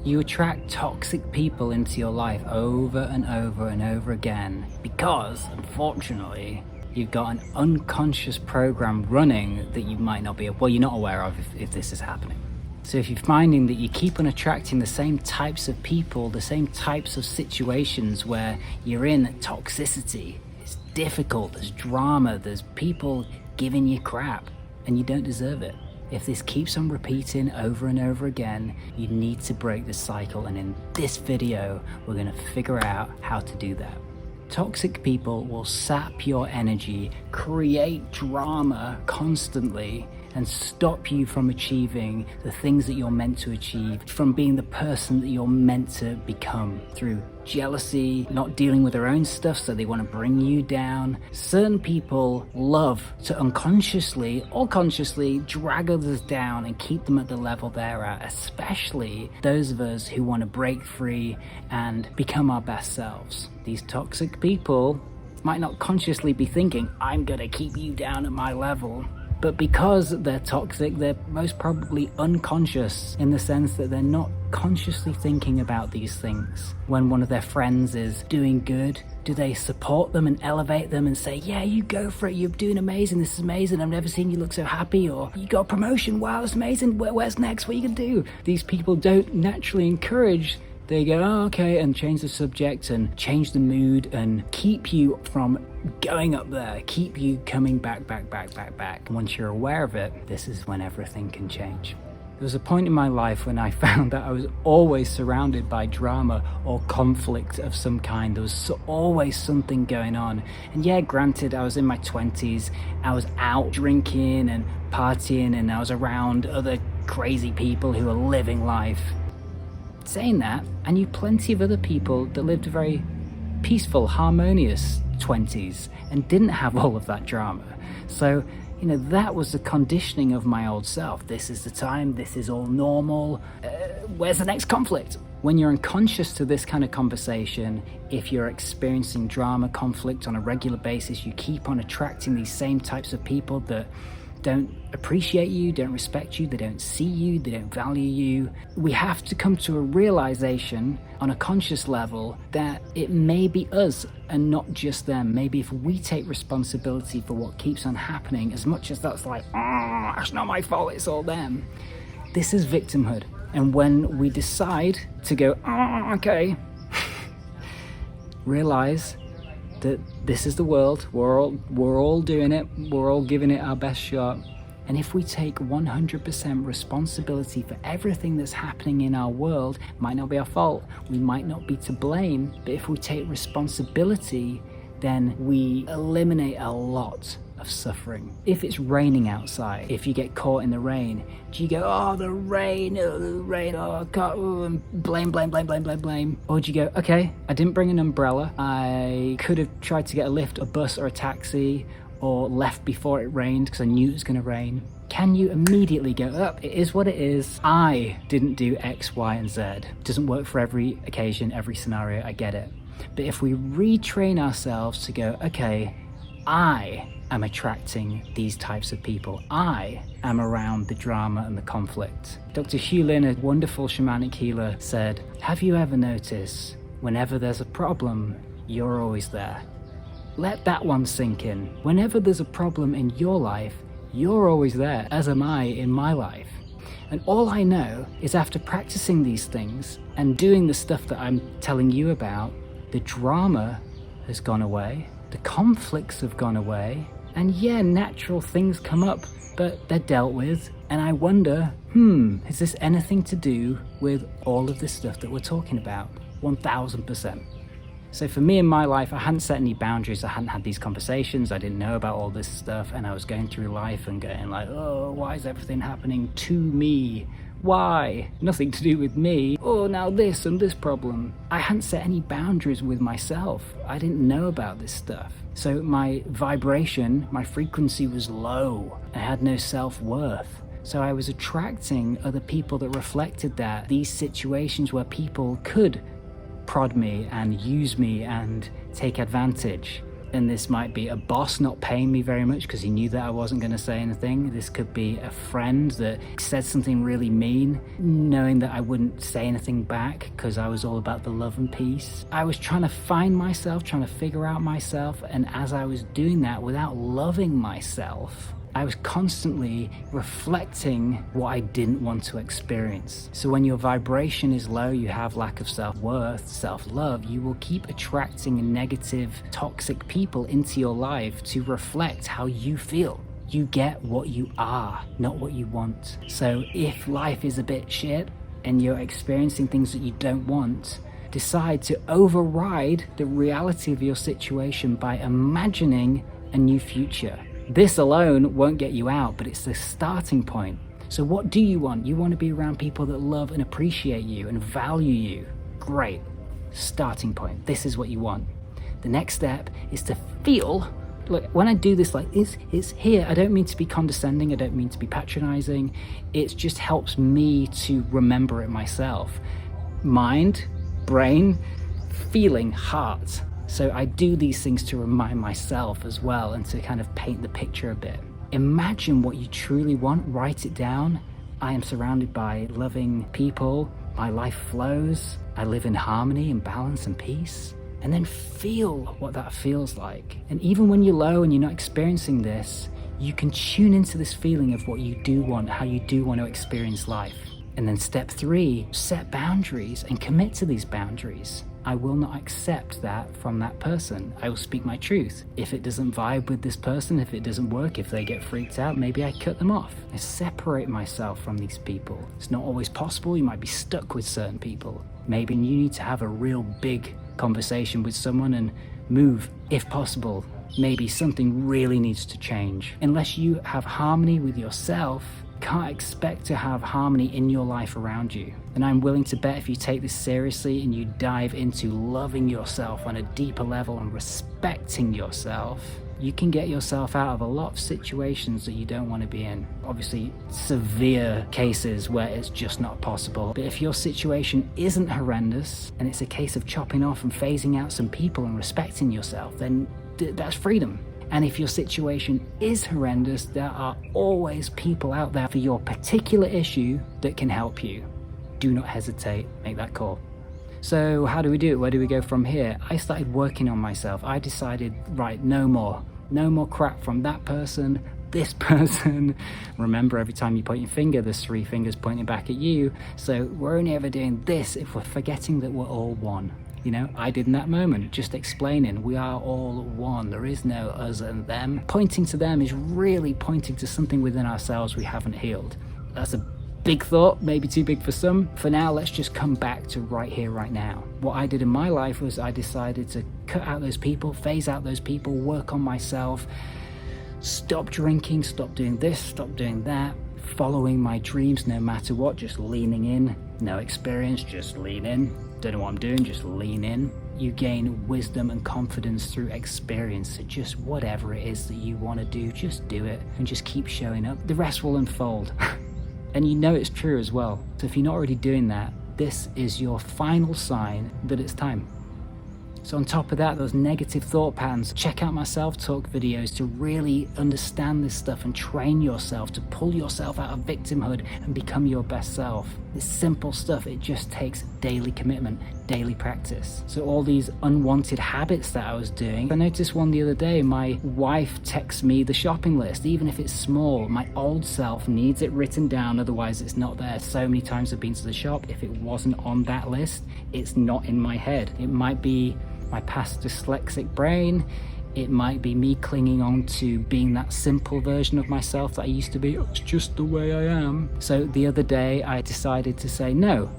You attract toxic people into your life over and over and over again because, unfortunately, you've got an unconscious program running that you might not be, well, you're not aware of if this is happening. So if you're finding that you keep on attracting the same types of people, the same types of situations where you're in toxicity, it's difficult, there's drama, there's people giving you crap, and you don't deserve it. If this keeps on repeating over and over again, you need to break the cycle, and in this video, we're going to figure out how to do that. Toxic people will sap your energy, create drama constantly, and stop you from achieving the things that you're meant to achieve, from being the person that you're meant to become through jealousy, not dealing with their own stuff, so they want to bring you down. Certain people love to unconsciously or consciously drag others down and keep them at the level they're at, especially those of us who want to break free and become our best selves. These toxic people might not consciously be thinking, I'm going to keep you down at my level. But because they're toxic, they're most probably unconscious in the sense that they're not consciously thinking about these things. When one of their friends is doing good, do they support them and elevate them and say, yeah, you go for it, you're doing amazing, this is amazing, I've never seen you look so happy, or you got a promotion, wow, that's amazing, where's next, what are you gonna do? These people don't naturally encourage. They go, oh, okay, and change the subject and change the mood and keep you from going up there, keep you coming back. Once you're aware of it, this is when everything can change. There was a point in my life when I found that I was always surrounded by drama or conflict of some kind. There was always something going on. And yeah, granted, I was in my 20s, I was out drinking and partying, and I was around other crazy people who were living life. Saying that, I knew plenty of other people that lived a very peaceful, harmonious 20s and didn't have all of that drama. So, that was the conditioning of my old self. This is the time, this is all normal. Where's the next conflict? When you're unconscious to this kind of conversation, if you're experiencing drama, conflict on a regular basis, you keep on attracting these same types of people that don't appreciate you, don't respect you, they don't see you, they don't value you. We have to come to a realization on a conscious level that it may be us and not just them. Maybe if we take responsibility for what keeps on happening, as much as that's like, oh, it's not my fault, it's all them. This is victimhood. And when we decide to go, oh, okay, realize that this is the world, we're all doing it, we're all giving it our best shot. And if we take 100% responsibility for everything that's happening in our world, it might not be our fault, we might not be to blame, but if we take responsibility, then we eliminate a lot of suffering. If it's raining outside, if you get caught in the rain, do you go, oh, the rain, oh, I can't, and blame? Or do you go, okay, I didn't bring an umbrella, I could have tried to get a lift, a bus or a taxi, or left before it rained because I knew it was going to rain. Can you immediately go, oh, it is what it is, I didn't do X, Y, and Z. It doesn't work for every occasion, every scenario, I get it. But if we retrain ourselves to go, okay, I am attracting these types of people. I am around the drama and the conflict. Dr. Hugh Lin, a wonderful shamanic healer, said, have you ever noticed whenever there's a problem, you're always there? Let that one sink in. Whenever there's a problem in your life, you're always there, as am I in my life. And all I know is after practicing these things and doing the stuff that I'm telling you about, the drama has gone away, the conflicts have gone away, and yeah, natural things come up, but they're dealt with. And I wonder, is this anything to do with all of this stuff that we're talking about? 1000%. So for me in my life, I hadn't set any boundaries, I hadn't had these conversations, I didn't know about all this stuff, and I was going through life and going like, oh, why is everything happening to me? Why? Nothing to do with me. Oh, now this and this problem. I hadn't set any boundaries with myself. I didn't know about this stuff. So my vibration, my frequency was low. I had no self-worth. So I was attracting other people that reflected that. These situations where people could prod me and use me and take advantage. And this might be a boss not paying me very much because he knew that I wasn't going to say anything. This could be a friend that said something really mean, knowing that I wouldn't say anything back because I was all about the love and peace. I was trying to find myself, trying to figure out myself. And as I was doing that without loving myself, I was constantly reflecting what I didn't want to experience. So when your vibration is low, you have lack of self-worth, self-love, you will keep attracting negative, toxic people into your life to reflect how you feel. You get what you are, not what you want. So if life is a bit shit and you're experiencing things that you don't want, decide to override the reality of your situation by imagining a new future. This alone won't get you out, but it's the starting point. So what do you want? You want to be around people that love and appreciate you and value you. Great. Starting point. This is what you want. The next step is to feel. Look, when I do this like this, it's here. I don't mean to be condescending. I don't mean to be patronizing. It just helps me to remember it myself. Mind, brain, feeling, heart. So I do these things to remind myself as well and to kind of paint the picture a bit. Imagine what you truly want, write it down. I am surrounded by loving people, my life flows, I live in harmony and balance and peace. And then feel what that feels like. And even when you're low and you're not experiencing this, you can tune into this feeling of what you do want, how you do want to experience life. And then step 3, set boundaries and commit to these boundaries. I will not accept that from that person. I will speak my truth. If it doesn't vibe with this person, if it doesn't work, if they get freaked out, maybe I cut them off. I separate myself from these people. It's not always possible. You might be stuck with certain people. Maybe you need to have a real big conversation with someone and move, if possible. Maybe something really needs to change. Unless you have harmony with yourself, can't expect to have harmony in your life around you. And I'm willing to bet if you take this seriously and you dive into loving yourself on a deeper level and respecting yourself, you can get yourself out of a lot of situations that you don't want to be in. Obviously, severe cases where it's just not possible. But if your situation isn't horrendous and it's a case of chopping off and phasing out some people and respecting yourself, then that's freedom. And if your situation is horrendous, there are always people out there for your particular issue that can help you. Do not hesitate, make that call. So how do we do it? Where do we go from here? I started working on myself. I decided, right, no more crap from that person, this person. Remember, every time you point your finger, there's 3 fingers pointing back at you. So we're only ever doing this if we're forgetting that we're all one. You know, I did in that moment, just explaining we are all one. There is no us and them. Pointing to them is really pointing to something within ourselves we haven't healed. That's a big thought, maybe too big for some. For now, let's just come back to right here, right now. What I did in my life was I decided to cut out those people, phase out those people, work on myself, stop drinking, stop doing this, stop doing that, following my dreams no matter what, just leaning in. No experience, just lean in. Don't know what I'm doing, just lean in. You gain wisdom and confidence through experience. So just whatever it is that you want to do, just do it and just keep showing up. The rest will unfold. And you know it's true as well. So if you're not already doing that, this is your final sign that it's time. So on top of that, those negative thought patterns, check out my self-talk videos to really understand this stuff and train yourself to pull yourself out of victimhood and become your best self. This simple stuff, it just takes daily commitment, daily practice. So all these unwanted habits that I was doing, I noticed one the other day, my wife texts me the shopping list, even if it's small. My old self needs it written down, otherwise it's not there. So many times I've been to the shop, if it wasn't on that list, it's not in my head. It might be my past dyslexic brain, it might be me clinging on to being that simple version of myself that I used to be. It's just the way I am. So the other day I decided to say, no,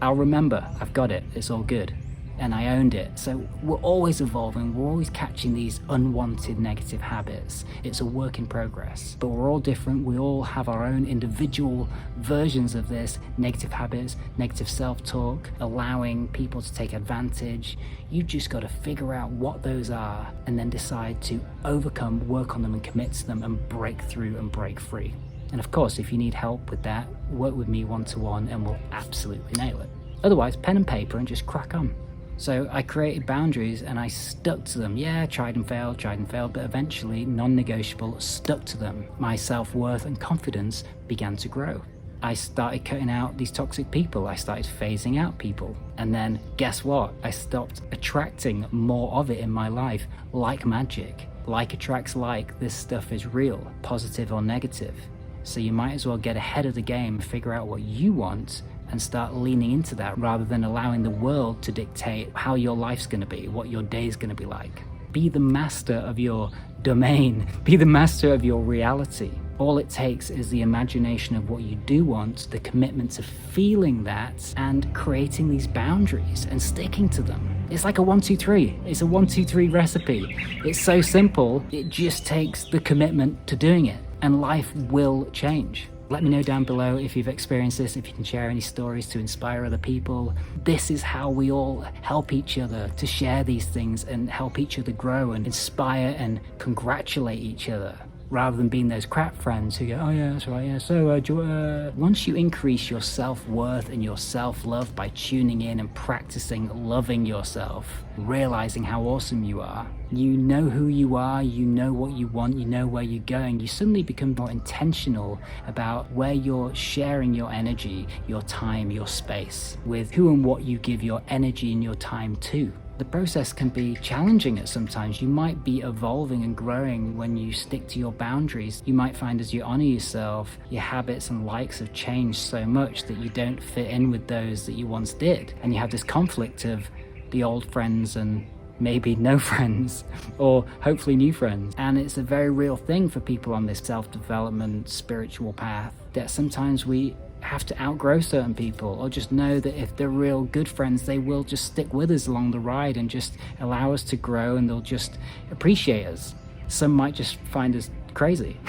I'll remember, I've got it, it's all good. And I owned it. So we're always evolving, we're always catching these unwanted negative habits. It's a work in progress, but we're all different. We all have our own individual versions of this, negative habits, negative self-talk, allowing people to take advantage. You just got to figure out what those are and then decide to overcome, work on them and commit to them and break through and break free. And of course, if you need help with that, work with me one-to-one and we'll absolutely nail it. Otherwise, pen and paper and just crack on. So I created boundaries and I stuck to them. Yeah, tried and failed, but eventually, non-negotiable, stuck to them. My self-worth and confidence began to grow. I started cutting out these toxic people. I started phasing out people. And then guess what? I stopped attracting more of it in my life, like magic. Like attracts like. This stuff is real, positive or negative. So you might as well get ahead of the game, figure out what you want, and start leaning into that rather than allowing the world to dictate how your life's going to be, what your day's going to be like. Be the master of your domain. Be the master of your reality. All it takes is the imagination of what you do want, the commitment to feeling that, and creating these boundaries and sticking to them. It's like a 1, 2, 3. It's a 1, 2, 3 recipe. It's so simple. It just takes the commitment to doing it, and life will change. Let me know down below if you've experienced this, if you can share any stories to inspire other people. This is how we all help each other to share these things and help each other grow and inspire and congratulate each other, rather than being those crap friends who go, oh yeah, that's right, yeah, so once you increase your self-worth and your self-love by tuning in and practicing loving yourself, realizing how awesome you are, you know who you are, you know what you want, you know where you're going, you suddenly become more intentional about where you're sharing your energy, your time, your space, with who and what you give your energy and your time to. The process can be challenging at sometimes. You might be evolving and growing when you stick to your boundaries. You might find as you honor yourself, your habits and likes have changed so much that you don't fit in with those that you once did. And you have this conflict of the old friends and maybe no friends, or hopefully new friends. And it's a very real thing for people on this self-development spiritual path, that sometimes we have to outgrow certain people, or just know that if they're real good friends, they will just stick with us along the ride and just allow us to grow, and they'll just appreciate us. Some might just find us crazy.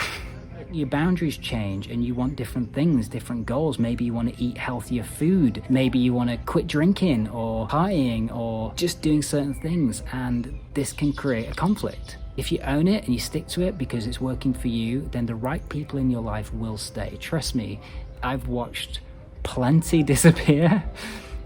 Your boundaries change and you want different things, different goals. Maybe you want to eat healthier food. Maybe you want to quit drinking or partying or just doing certain things, and this can create a conflict. If you own it and you stick to it because it's working for you, then the right people in your life will stay. Trust me, I've watched plenty disappear,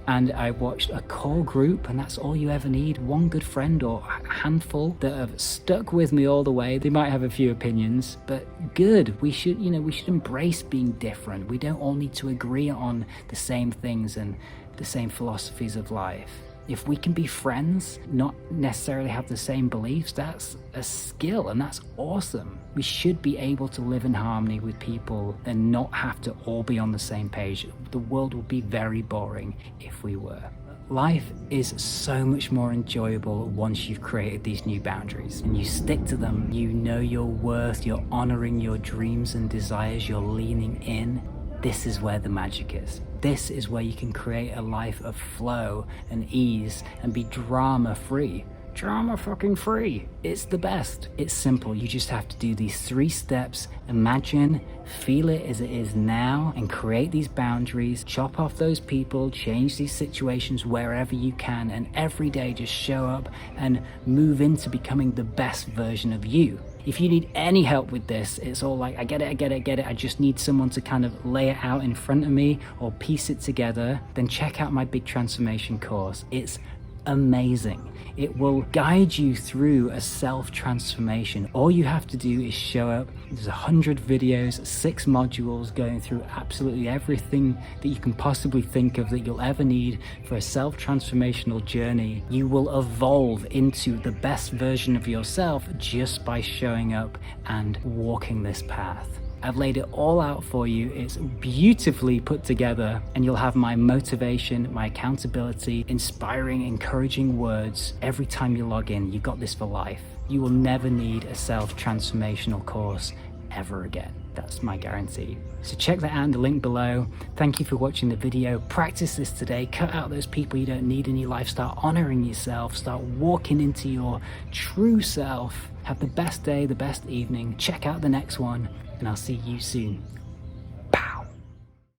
and I watched a core group, and that's all you ever need. One good friend or a handful that have stuck with me all the way. They might have a few opinions, but good. We should embrace being different. We don't all need to agree on the same things and the same philosophies of life. If we can be friends, not necessarily have the same beliefs, that's a skill, and that's awesome. We should be able to live in harmony with people and not have to all be on the same page. The world would be very boring if we were. Life is so much more enjoyable once you've created these new boundaries and you stick to them. You know your worth, you're honoring your dreams and desires, you're leaning in. This is where the magic is. This is where you can create a life of flow and ease and be drama-free. Drama-fucking-free. It's the best. It's simple. You just have to do these 3 steps. Imagine, feel it as it is now, and create these boundaries. Chop off those people, change these situations wherever you can, and every day just show up and move into becoming the best version of you. If you need any help with this, it's all like, I get it. I just need someone to kind of lay it out in front of me or piece it together. Then check out my big transformation course. It's amazing. It will guide you through a self-transformation. All you have to do is show up. There's 100 videos, 6 modules going through absolutely everything that you can possibly think of that you'll ever need for a self-transformational journey. You will evolve into the best version of yourself just by showing up and walking this path. I've laid it all out for you. It's beautifully put together, and you'll have my motivation, my accountability, inspiring, encouraging words every time you log in. You got this for life. You will never need a self-transformational course ever again. That's my guarantee. So check that out in the link below. Thank you for watching the video. Practice this today. Cut out those people you don't need in your life. Start honoring yourself. Start walking into your true self. Have the best day, the best evening. Check out the next one, and I'll see you soon.